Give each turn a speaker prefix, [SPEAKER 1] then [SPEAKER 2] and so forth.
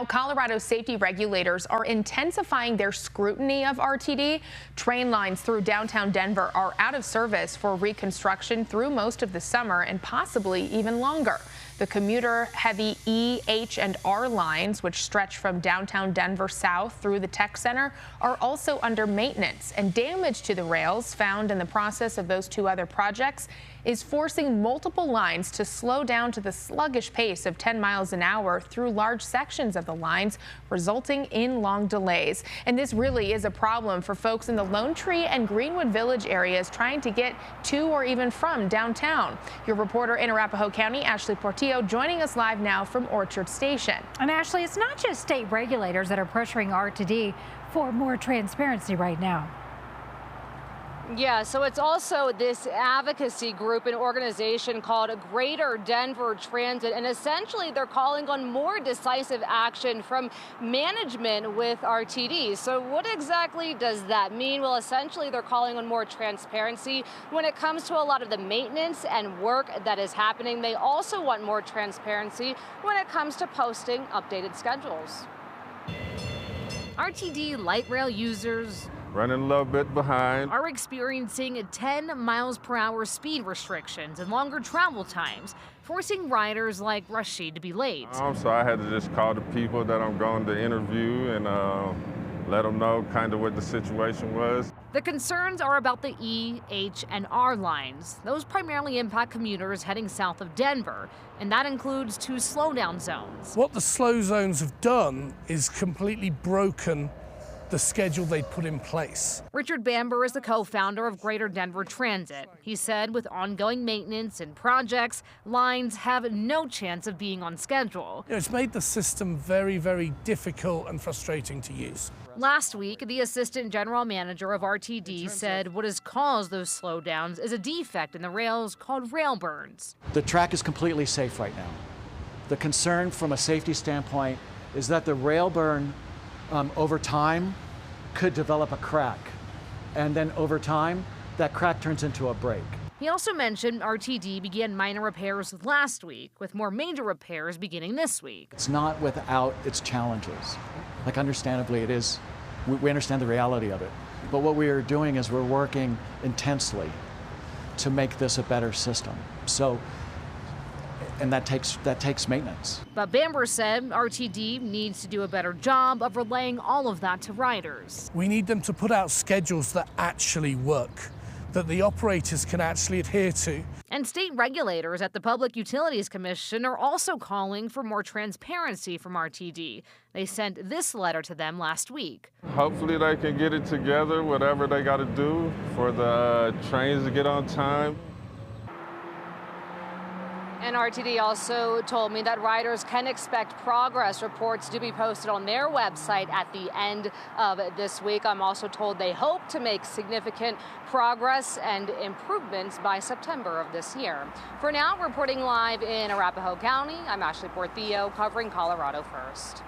[SPEAKER 1] Colorado safety regulators are intensifying their scrutiny of RTD. Train lines through downtown Denver are out of service for reconstruction through most of the summer and possibly even longer. The commuter-heavy E, H, and R lines, which stretch from downtown Denver south through the tech center, are also under maintenance, and damage to the rails found in the process of those two other projects is forcing multiple lines to slow down to the sluggish pace of 10 miles an hour through large sections of the lines, resulting in long delays. And this really is a problem for folks in the Lone Tree and Greenwood Village areas trying to get to or even from downtown. Your reporter in Arapahoe County, Ashley Portillo, joining us live now from Orchard Station.
[SPEAKER 2] And Ashley, it's not just state regulators that are pressuring RTD for more transparency right now.
[SPEAKER 3] Yeah, so it's also this advocacy group, an organization called Greater Denver Transit, and essentially they're calling on more decisive action from management with RTD. So what exactly does that mean? Well, essentially they're calling on more transparency when it comes to a lot of the maintenance and work that is happening. They also want more transparency when it comes to posting updated schedules.
[SPEAKER 4] RTD light rail users
[SPEAKER 5] running a little bit behind
[SPEAKER 4] are experiencing 10 miles per hour speed restrictions and longer travel times, forcing riders like Rashid to be late.
[SPEAKER 5] So I had to just call the people that I'm going to interview and let them know kind of what the situation was.
[SPEAKER 4] The concerns are about the E, H, and R lines. Those primarily impact commuters heading south of Denver, and that includes 2 slowdown zones.
[SPEAKER 6] What the slow zones have done is completely broken the schedule they put in place.
[SPEAKER 4] Richard Bamber is the co-founder of Greater Denver Transit. He said with ongoing maintenance and projects, lines have no chance of being on schedule.
[SPEAKER 6] It's made the system very, very difficult and frustrating to use.
[SPEAKER 4] Last week, the assistant general manager of RTD said what has caused those slowdowns is a defect in the rails called rail burns.
[SPEAKER 7] The track is completely safe right now. The concern from a safety standpoint is that the rail burn over time could develop a crack, and then over time that crack turns into a break.
[SPEAKER 4] He also mentioned RTD began minor repairs last week, with more major repairs beginning this week.
[SPEAKER 7] It's not without its challenges. Like, understandably it is, we understand the reality of it, but what we are doing is we're working intensely to make this a better system. And that takes maintenance.
[SPEAKER 4] But Bamber said RTD needs to do a better job of relaying all of that to riders.
[SPEAKER 6] We need them to put out schedules that actually work, that the operators can actually adhere to.
[SPEAKER 4] And state regulators at the Public Utilities Commission are also calling for more transparency from RTD. They sent this letter to them last week.
[SPEAKER 5] Hopefully they can get it together, whatever they got to do for the trains to get on time.
[SPEAKER 3] And RTD also told me that riders can expect progress reports to be posted on their website at the end of this week. I'm also told they hope to make significant progress and improvements by September of this year. For now, reporting live in Arapahoe County, I'm Ashley Portillo, covering Colorado First.